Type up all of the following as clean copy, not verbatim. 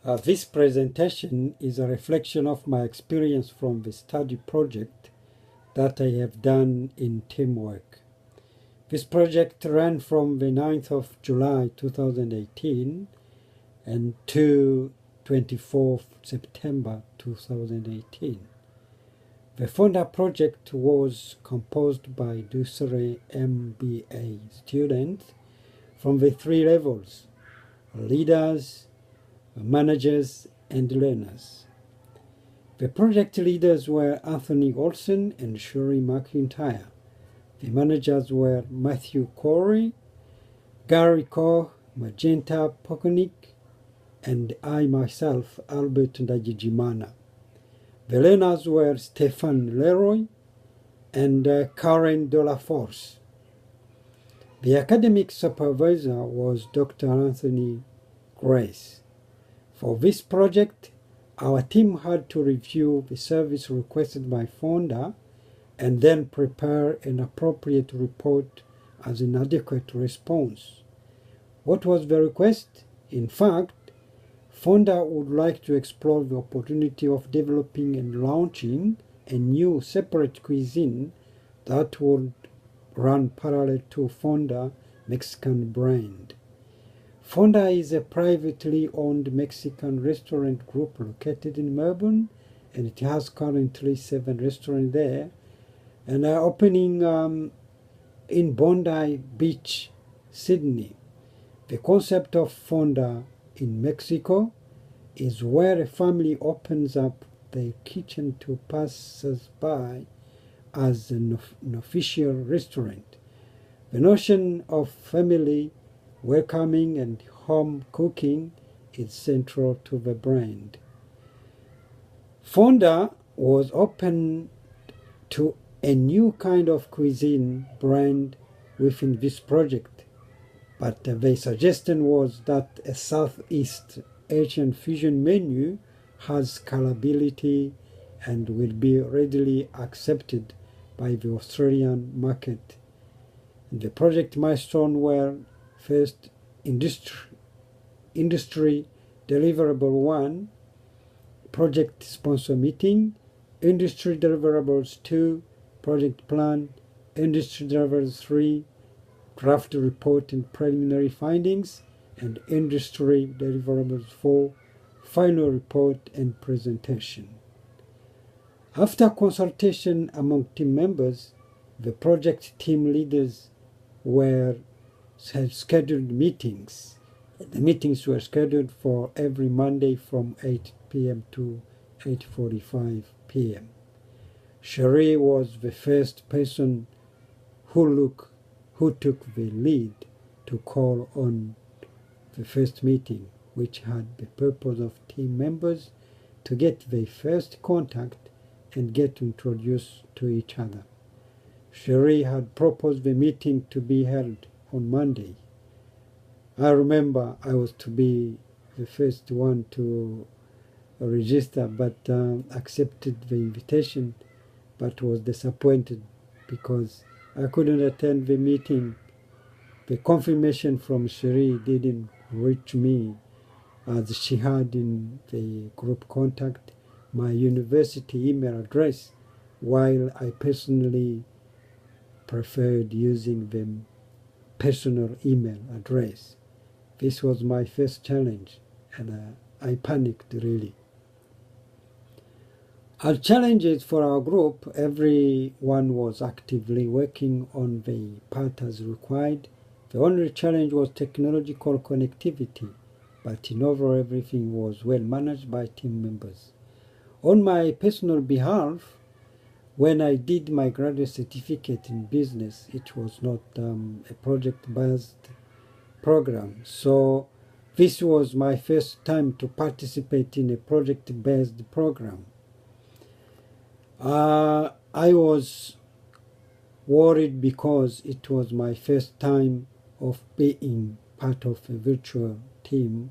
This presentation is a reflection of my experience from the study project that I have done in teamwork. This project ran from the 9th of July 2018 and to 24th September 2018. The Fonda project was composed by Dusere MBA students from the three levels: leaders, managers, and learners. The project leaders were Anthony Olsen and Shuri McIntyre. The managers were Matthew Corey, Gary Koh, Magenta Pokonik, and I myself, Albert Ndajijimana. The learners were Stefan Leroy and Karen Delaforce. The academic supervisor was Dr. Anthony Grace. For this project, our team had to review the service requested by Fonda and then prepare an appropriate report as an adequate response. What was the request? In fact, Fonda would like to explore the opportunity of developing and launching a new separate cuisine that would run parallel to Fonda Mexican brand. Fonda is a privately owned Mexican restaurant group located in Melbourne, and it has currently 7 restaurants there, and are opening in Bondi Beach, Sydney. The concept of Fonda in Mexico is where a family opens up their kitchen to passers-by as an official restaurant. The notion of family welcoming and home cooking is central to the brand. Fonda was open to a new kind of cuisine brand within this project, but the suggestion was that a Southeast Asian fusion menu has scalability and will be readily accepted by the Australian market. And the project milestones were: first, industry deliverable 1, project sponsor meeting; industry deliverables 2, project plan; industry deliverables 3, draft report and preliminary findings; and industry deliverables 4, final report and presentation. After consultation among team members, the project team leaders had scheduled meetings. The meetings were scheduled for every Monday from 8 p.m. to 8:45 p.m. Cherie was the first person who took the lead to call on the first meeting, which had the purpose of team members to get their first contact and get introduced to each other. Cherie had proposed the meeting to be held on Monday. I remember I was to be the first one to register, but accepted the invitation, but was disappointed because I couldn't attend the meeting. The confirmation from Cherie didn't reach me, as she had in the group contact my university email address, while I personally preferred using the personal email address. This was my first challenge, and I panicked really. As challenges for our group, everyone was actively working on the part as required. The only challenge was technological connectivity, but in overall everything was well managed by team members. On my personal behalf, when I did my graduate certificate in business, it was not a project-based program. So this was my first time to participate in a project-based program. I was worried because it was my first time of being part of a virtual team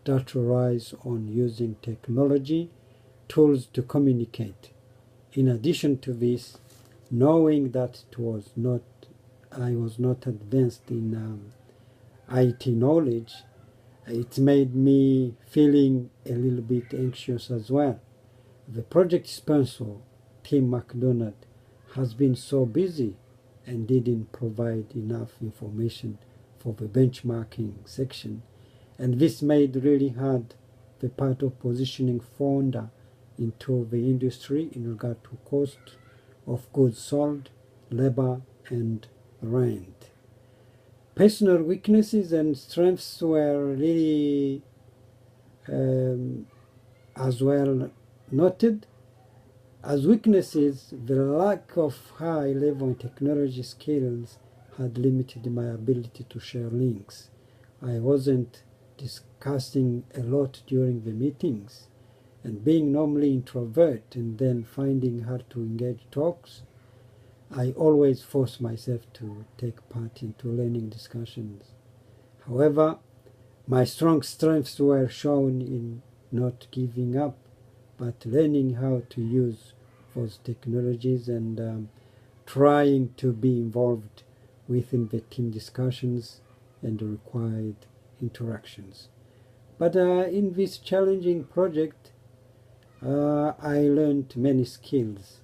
that relies on using technology tools to communicate. In addition to this, knowing that I was not advanced in IT knowledge, It made me feeling a little bit anxious as well. The project sponsor, Tim McDonald, has been so busy and didn't provide enough information for the benchmarking section, and this made really hard the part of positioning Fonda into the industry in regard to cost of goods sold, labor, and rent. Personal weaknesses and strengths were really as well noted. As weaknesses, the lack of high-level technology skills had limited my ability to share links. I wasn't discussing a lot during the meetings, and being normally introvert and then finding hard to engage talks, I always force myself to take part into learning discussions. However, my strong strengths were shown in not giving up, but learning how to use those technologies and trying to be involved within the team discussions and the required interactions. But in this challenging project, I learned many skills.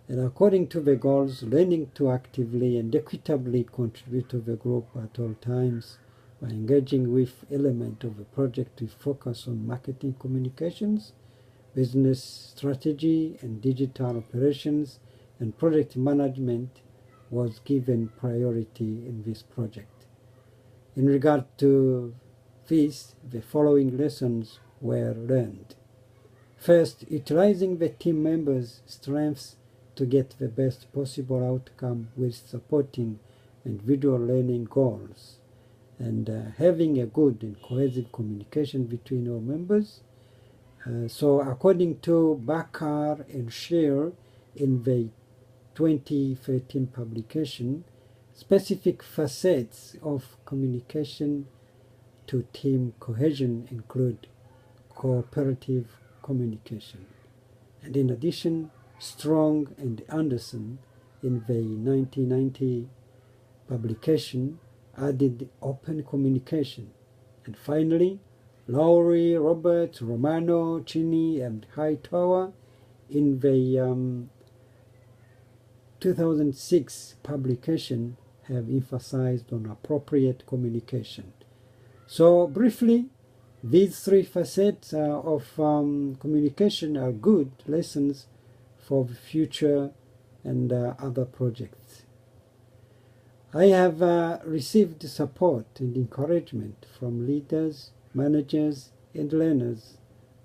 And according to the goals, learning to actively and equitably contribute to the group at all times by engaging with elements of the project with focus on marketing communications, business strategy, and digital operations and project management was given priority in this project. In regard to this, the following lessons were learned. First, utilizing the team members' strengths to get the best possible outcome with supporting individual learning goals and having a good and cohesive communication between all members. So according to Bakar and Sher in the 2013 publication, specific facets of communication to team cohesion include cooperative communication. And in addition, Strong and Anderson in the 1990 publication added open communication. And finally, Lowry, Roberts, Romano, Cheney, and Hightower in the 2006 publication have emphasized on appropriate communication. So briefly, these three facets of communication are good lessons for the future and other projects. I have received support and encouragement from leaders, managers, and learners.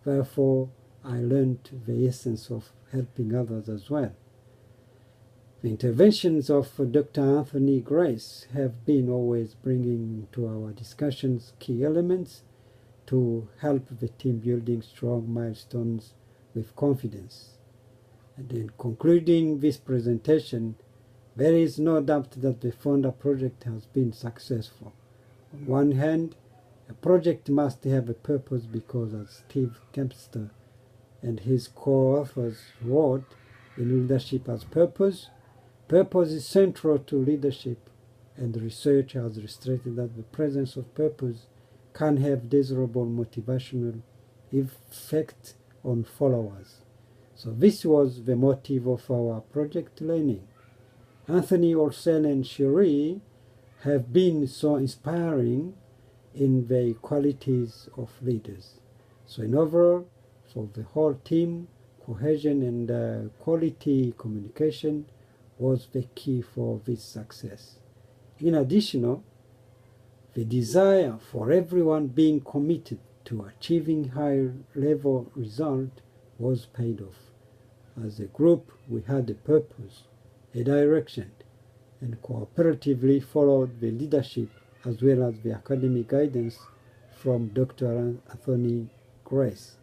Therefore, I learned the essence of helping others as well. The interventions of Dr. Anthony Grace have been always bringing to our discussions key elements to help the team building strong milestones with confidence. And in concluding this presentation, there is no doubt that the Fonda project has been successful. On one hand, a project must have a purpose because, as Steve Kempster and his co-authors wrote in Leadership as Purpose, purpose is central to leadership, and research has illustrated that the presence of purpose can have desirable motivational effect on followers. So this was the motive of our project learning. Anthony Olsen and Cherie have been so inspiring in the qualities of leaders. So in overall, for the whole team, cohesion and quality communication was the key for this success. In addition, the desire for everyone being committed to achieving high-level result was paid off. As a group, we had a purpose, a direction, and cooperatively followed the leadership as well as the academic guidance from Dr. Anthony Grace.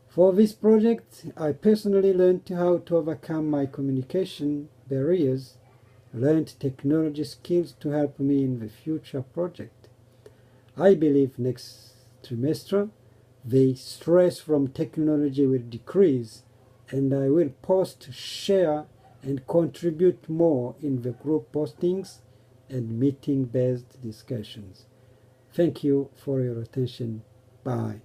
For this project, I personally learned how to overcome my communication barriers, learned technology skills to help me in the future project. I believe next trimester, the stress from technology will decrease and I will post, share, and contribute more in the group postings and meeting-based discussions. Thank you for your attention. Bye.